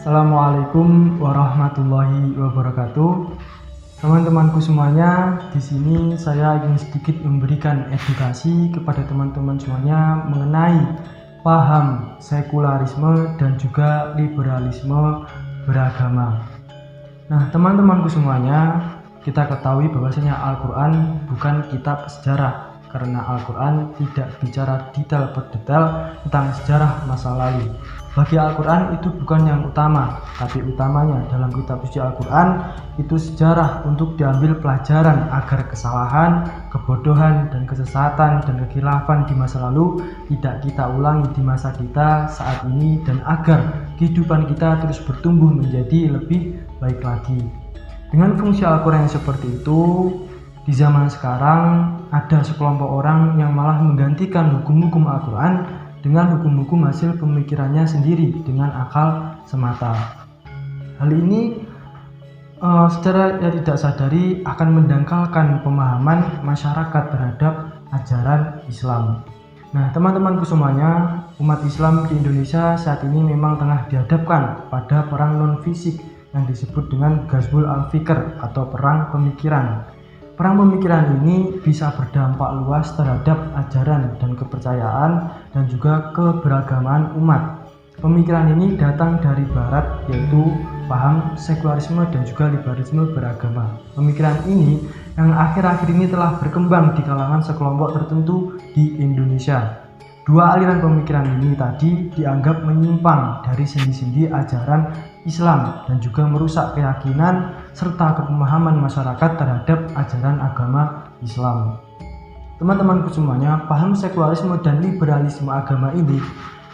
Assalamualaikum warahmatullahi wabarakatuh. Teman-temanku semuanya, di sini saya ingin sedikit memberikan edukasi kepada teman-teman semuanya mengenai paham sekularisme dan juga liberalisme beragama. Nah, teman-temanku semuanya, kita ketahui bahwasanya Al-Quran bukan kitab sejarah, karena Al-Quran tidak bicara detail per detail tentang sejarah masa lalu. Bagi Al-Quran itu bukan yang utama, tapi utamanya dalam kitab suci Al-Quran itu sejarah untuk diambil pelajaran agar kesalahan, kebodohan, dan kesesatan dan kekhilafan di masa lalu tidak kita ulangi di masa kita saat ini, dan agar kehidupan kita terus bertumbuh menjadi lebih baik lagi. Dengan fungsi Al-Quran yang seperti itu, di zaman sekarang ada sekelompok orang yang malah menggantikan hukum-hukum Al-Quran dengan hukum-hukum hasil pemikirannya sendiri dengan akal semata. Hal ini secara tidak sadari akan mendangkalkan pemahaman masyarakat terhadap ajaran Islam. Nah, teman-temanku semuanya, umat Islam di Indonesia saat ini memang tengah dihadapkan pada perang non-fisik yang disebut dengan Ghazwul Al-Fikr atau perang pemikiran. Perang pemikiran ini bisa berdampak luas terhadap ajaran dan kepercayaan dan juga keberagaman umat. Pemikiran ini datang dari barat, yaitu paham sekularisme dan juga liberalisme beragama. Pemikiran ini yang akhir-akhir ini telah berkembang di kalangan sekelompok tertentu di Indonesia. Dua aliran pemikiran ini tadi dianggap menyimpang dari sendi-sendi ajaran Islam dan juga merusak keyakinan serta pemahaman masyarakat terhadap ajaran agama Islam. Teman-temanku semuanya, paham sekularisme dan liberalisme agama ini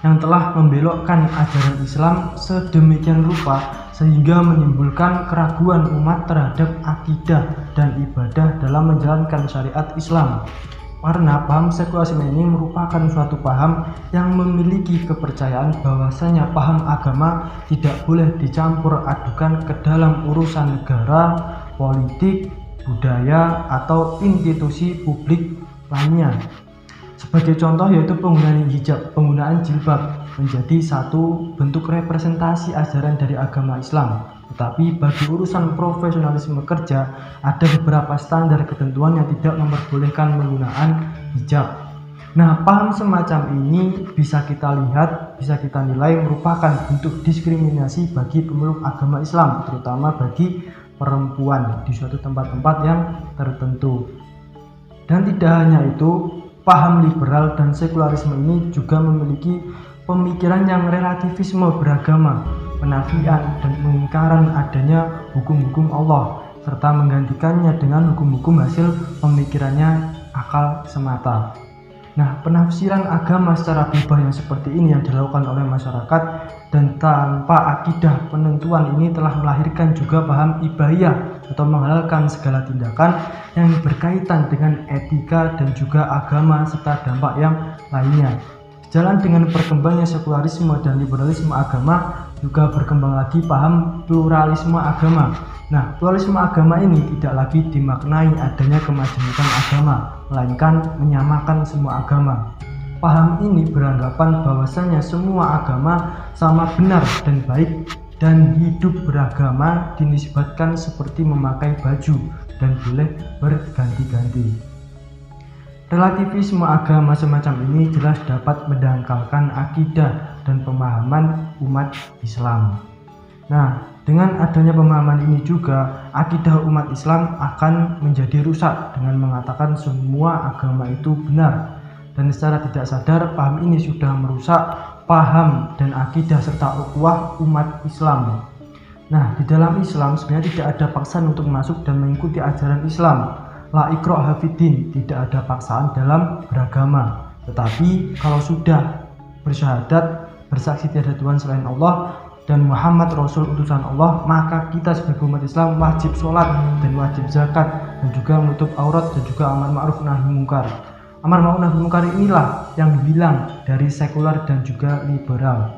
yang telah membelokkan ajaran Islam sedemikian rupa sehingga menimbulkan keraguan umat terhadap akidah dan ibadah dalam menjalankan syariat Islam. Karena paham sekularisme ini merupakan suatu paham yang memiliki kepercayaan bahwasanya paham agama tidak boleh dicampur adukan ke dalam urusan negara, politik, budaya, atau institusi publik lainnya. Sebagai contoh yaitu penggunaan hijab, penggunaan jilbab menjadi satu bentuk representasi ajaran dari agama Islam. Tetapi bagi urusan profesionalisme kerja, ada beberapa standar ketentuan yang tidak memperbolehkan penggunaan hijab. Nah, paham semacam ini bisa kita lihat, bisa kita nilai merupakan bentuk diskriminasi bagi pemeluk agama Islam, terutama bagi perempuan di suatu tempat-tempat yang tertentu. Dan tidak hanya itu, paham liberal dan sekularisme ini juga memiliki pemikiran yang relativisme beragama, penafian dan pengingkaran adanya hukum-hukum Allah, serta menggantikannya dengan hukum-hukum hasil pemikirannya akal semata. Nah, penafsiran agama secara bebas yang seperti ini yang dilakukan oleh masyarakat dan tanpa akidah penentuan ini telah melahirkan juga paham ibahiyah atau menghalalkan segala tindakan yang berkaitan dengan etika dan juga agama serta dampak yang lainnya. Jalan dengan berkembangnya sekularisme dan liberalisme agama juga berkembang lagi paham pluralisme agama. Nah, pluralisme agama ini tidak lagi dimaknai adanya kemajemukan agama, melainkan menyamakan semua agama. Paham ini beranggapan bahwasanya semua agama sama benar dan baik, dan hidup beragama dinisbatkan seperti memakai baju dan boleh berganti-ganti. Relativisme agama semacam ini jelas dapat mendangkalkan akidah dan pemahaman umat Islam. Nah, dengan adanya pemahaman ini juga akidah umat Islam akan menjadi rusak dengan mengatakan semua agama itu benar. Dan secara tidak sadar paham ini sudah merusak paham dan akidah serta ukhuwah umat Islam. Nah, di dalam Islam sebenarnya tidak ada paksaan untuk masuk dan mengikuti ajaran Islam. La ikraha fiddin, tidak ada paksaan dalam beragama. Tetapi kalau sudah bersyahadat, bersaksi tiada Tuhan selain Allah dan Muhammad Rasul utusan Allah, maka kita sebagai umat Islam wajib sholat dan wajib zakat dan juga menutup aurat dan juga amar ma'ruf nahi mungkar. Amar ma'ruf nahi mungkar inilah yang hilang dari sekuler dan juga liberal.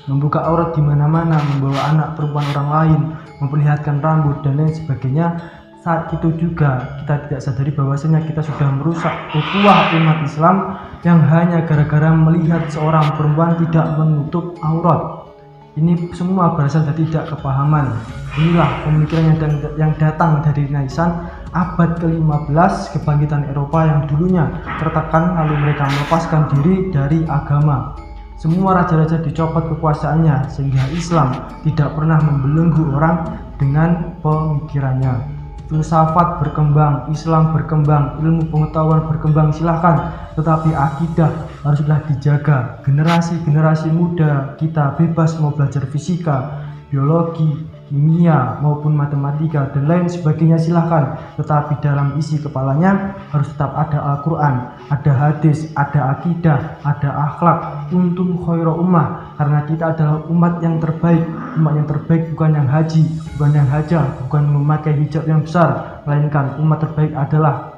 Membuka aurat di mana-mana, membawa anak perempuan orang lain, memperlihatkan rambut dan lain sebagainya. Saat itu juga kita tidak sadari bahwasanya kita sudah merusak ukhuwah umat Islam yang hanya gara-gara melihat seorang perempuan tidak menutup aurat. Ini semua berasal dari tidak kepahaman. Inilah pemikiran yang datang dari Renaissance abad ke-15, kebangkitan Eropa yang dulunya tertekan lalu mereka melepaskan diri dari agama. Semua raja-raja dicopot kekuasaannya sehingga Islam tidak pernah membelenggu orang dengan pemikirannya. Filsafat berkembang, Islam berkembang, ilmu pengetahuan berkembang, silahkan, tetapi akidah haruslah dijaga. Generasi-generasi muda kita bebas mau belajar fisika, biologi, kimia maupun matematika dan lain sebagainya, silahkan, tetapi dalam isi kepalanya harus tetap ada Al-Quran, ada hadis, ada akidah, ada akhlak. Untung khairu ummah, karena kita adalah umat yang terbaik. Umat yang terbaik bukan yang haji, bukan yang hajah, bukan memakai hijab yang besar, melainkan umat terbaik adalah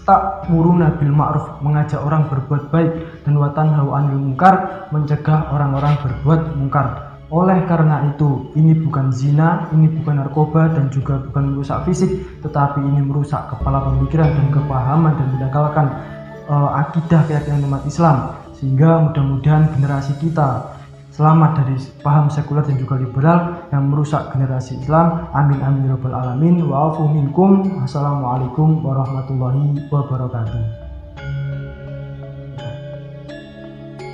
ta'muruna bil ma'ruf, mengajak orang berbuat baik, dan wa tanhau 'anil munkar, mencegah orang-orang berbuat mungkar. Oleh karena itu, ini bukan zina, ini bukan narkoba, dan juga bukan merusak fisik, tetapi ini merusak kepala pemikiran dan kepahaman dan mendangkalkan akidah keyakinan umat Islam, sehingga mudah-mudahan generasi kita selamat dari paham sekuler dan juga liberal yang merusak generasi Islam. Amin amin ya rabbal alamin. Wa'afu minkum. Assalamualaikum warahmatullahi wabarakatuh.